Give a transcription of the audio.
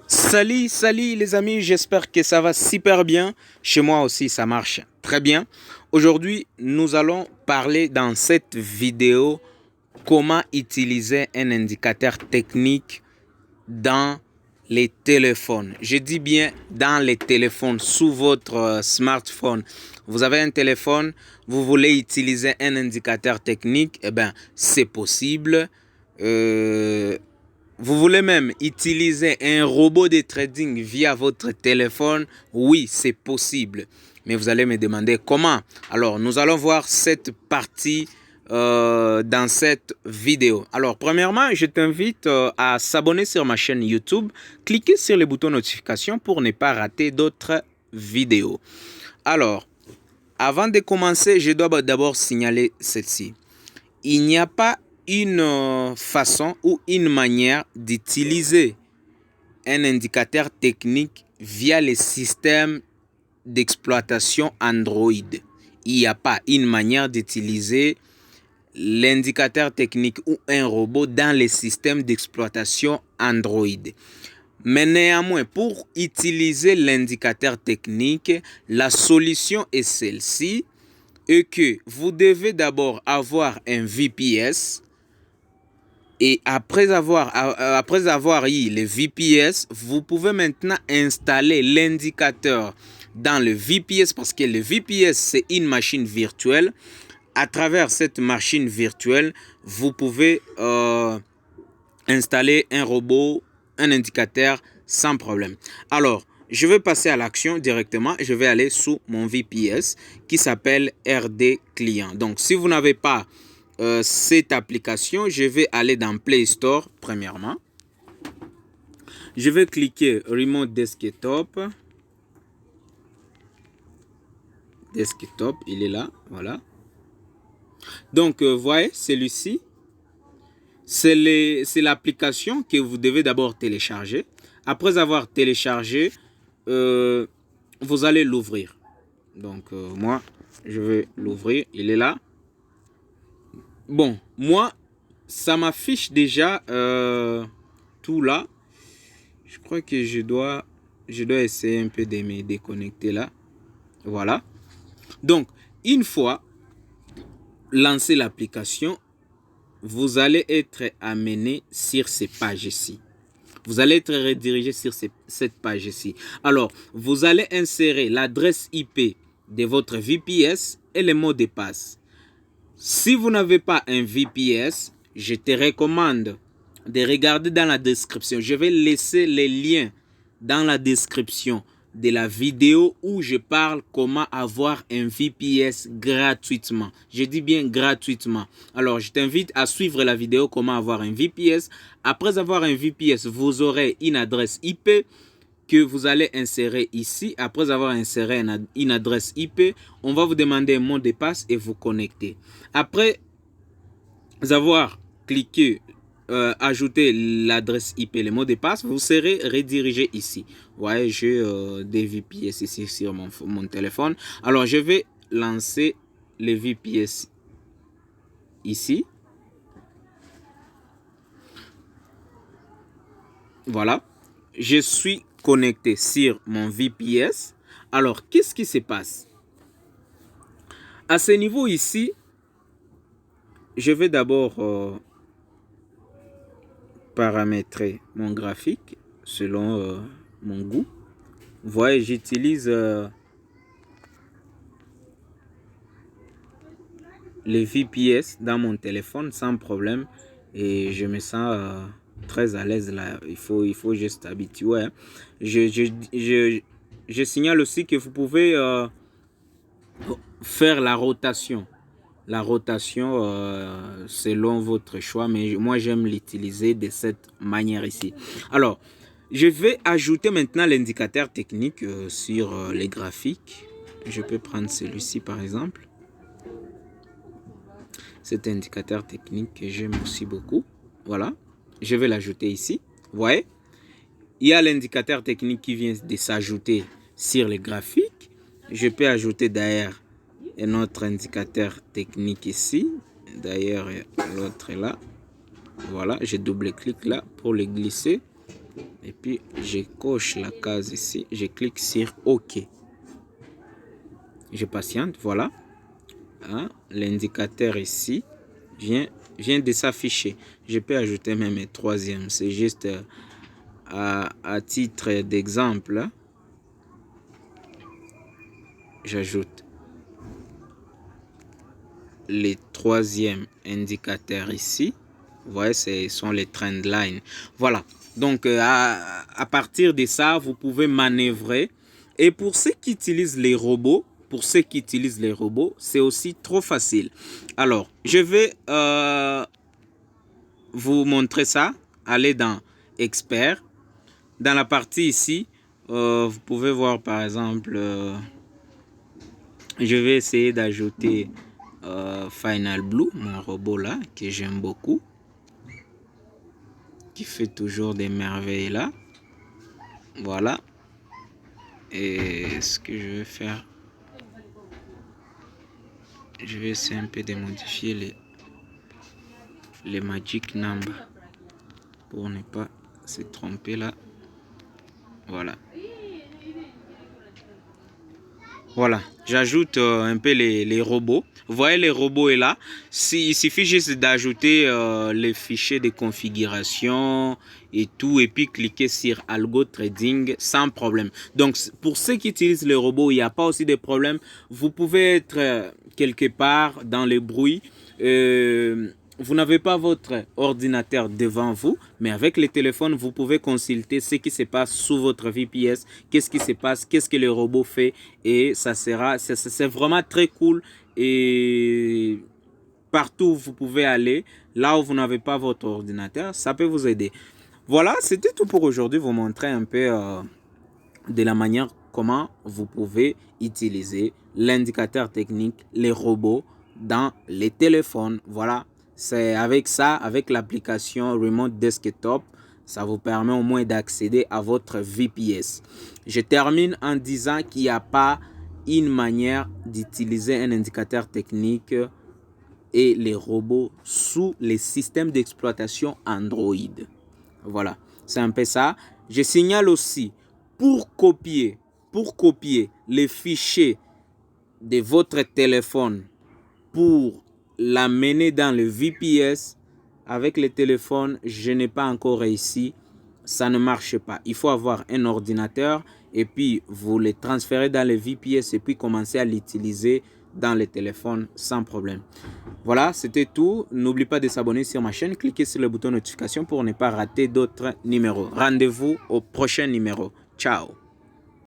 Salut les amis, j'espère que ça va super bien. Chez moi aussi, ça marche très bien. Aujourd'hui, nous allons parler dans cette vidéo comment utiliser un indicateur technique dans les téléphones. Je dis bien dans les téléphones, sous votre smartphone. Vous avez un téléphone, vous voulez utiliser un indicateur technique, eh bien, c'est possible. Vous voulez même utiliser un robot de trading via votre téléphone? Oui, c'est possible. Mais vous allez me demander comment. Alors, nous allons voir cette partie dans cette vidéo. Alors, premièrement, je t'invite à s'abonner sur ma chaîne YouTube. Cliquez sur le bouton notification pour ne pas rater d'autres vidéos. Alors, avant de commencer, je dois d'abord signaler celle-ci. Il n'y a pas une façon ou une manière d'utiliser un indicateur technique via les systèmes d'exploitation Android. Il n'y a pas une manière d'utiliser l'indicateur technique ou un robot dans les systèmes d'exploitation Android. Mais néanmoins, pour utiliser l'indicateur technique, la solution est celle-ci, et que vous devez d'abord avoir un VPS. Et après avoir eu le VPS, vous pouvez maintenant installer l'indicateur dans le VPS, parce que le VPS, c'est une machine virtuelle. À travers cette machine virtuelle, vous pouvez installer un robot, un indicateur sans problème. Alors, je vais passer à l'action directement. Je vais aller sous mon VPS qui s'appelle RD Client. Donc, si vous n'avez pas cette application, je vais aller dans Play Store premièrement. Je vais cliquer Remote Desktop. Desktop, il est là, voilà. Donc, voyez, celui-ci, c'est l'application que vous devez d'abord télécharger. Après avoir téléchargé, vous allez l'ouvrir. Donc, moi, je vais l'ouvrir, il est là. Bon, moi, ça m'affiche déjà tout là. Je crois que je dois essayer un peu de me déconnecter là. Voilà. Donc, une fois lancé l'application, vous allez être amené sur ces pages-ci. Vous allez être redirigé sur cette page-ci. Alors, vous allez insérer l'adresse IP de votre VPS et le mot de passe. Si vous n'avez pas un VPS, je te recommande de regarder dans la description. Je vais laisser les liens dans la description de la vidéo où je parle comment avoir un VPS gratuitement. Je dis bien gratuitement. Alors, je t'invite à suivre la vidéo comment avoir un VPS. Après avoir un VPS, vous aurez une adresse IP que vous allez insérer ici. Après avoir inséré une adresse IP, on va vous demander un mot de passe et vous connecter. Après avoir cliqué ajouter l'adresse IP, le mot de passe, vous serez redirigé ici. Vous voyez, j'ai des VPS ici sur mon téléphone. Alors, je vais lancer les VPS ici. Voilà. Je suis connecté sur mon VPS. Alors, qu'est-ce qui se passe? À ce niveau ici, je vais d'abord paramétrer mon graphique selon mon goût. Vous voyez, j'utilise les VPS dans mon téléphone sans problème et je me sens très à l'aise là. Il faut juste habituer. Hein. Je signale aussi que vous pouvez faire la rotation. La rotation selon votre choix, mais moi j'aime l'utiliser de cette manière ici. Alors, je vais ajouter maintenant l'indicateur technique sur les graphiques. Je peux prendre celui-ci par exemple. Cet indicateur technique que j'aime aussi beaucoup. Voilà, je vais l'ajouter ici. Vous voyez, il y a l'indicateur technique qui vient de s'ajouter sur les graphiques. Je peux ajouter d'ailleurs un autre indicateur technique ici. D'ailleurs, l'autre est là. Voilà, je double-clique là pour le glisser. Et puis, je coche la case ici. Je clique sur OK. Je patiente, voilà. Hein? L'indicateur ici vient de s'afficher. Je peux ajouter même un troisième. C'est juste à titre d'exemple. J'ajoute les troisième indicateurs ici. Vous voyez, ce sont les trend lines. Voilà. Donc, à partir de ça, vous pouvez manœuvrer. Et pour ceux qui utilisent les robots, c'est aussi trop facile. Alors, je vais vous montrer ça. Allez dans Expert. Dans la partie ici, vous pouvez voir par exemple, je vais essayer d'ajouter Final Blue, mon robot là, que j'aime beaucoup, qui fait toujours des merveilles là. Voilà. Et ce que je vais faire, je vais essayer un peu de modifier les magic number pour ne pas se tromper là. Voilà. Voilà, j'ajoute un peu les robots. Vous voyez, les robots est là. Il suffit juste d'ajouter les fichiers de configuration et tout, et puis cliquer sur Algo Trading sans problème. Donc, pour ceux qui utilisent les robots, il n'y a pas aussi de problème. Vous pouvez être quelque part dans le bruit. Vous n'avez pas votre ordinateur devant vous, mais avec le téléphone, vous pouvez consulter ce qui se passe sous votre VPS, qu'est-ce qui se passe, qu'est-ce que le robot fait, et c'est vraiment très cool. Et partout où vous pouvez aller, là où vous n'avez pas votre ordinateur, ça peut vous aider. Voilà, c'était tout pour aujourd'hui, vous montrer un peu de la manière comment vous pouvez utiliser l'indicateur technique, les robots dans les téléphones. Voilà. C'est avec ça, avec l'application Remote Desktop, ça vous permet au moins d'accéder à votre VPS. Je termine en disant qu'il n'y a pas une manière d'utiliser un indicateur technique et les robots sous les systèmes d'exploitation Android. Voilà, c'est un peu ça. Je signale aussi, pour copier les fichiers de votre téléphone, pour l'amener dans le VPS avec le téléphone, je n'ai pas encore réussi. Ça ne marche pas. Il faut avoir un ordinateur et puis vous le transférez dans le VPS et puis commencer à l'utiliser dans le téléphone sans problème. Voilà, c'était tout. N'oublie pas de s'abonner sur ma chaîne. Cliquez sur le bouton notification pour ne pas rater d'autres numéros. Rendez-vous au prochain numéro. Ciao.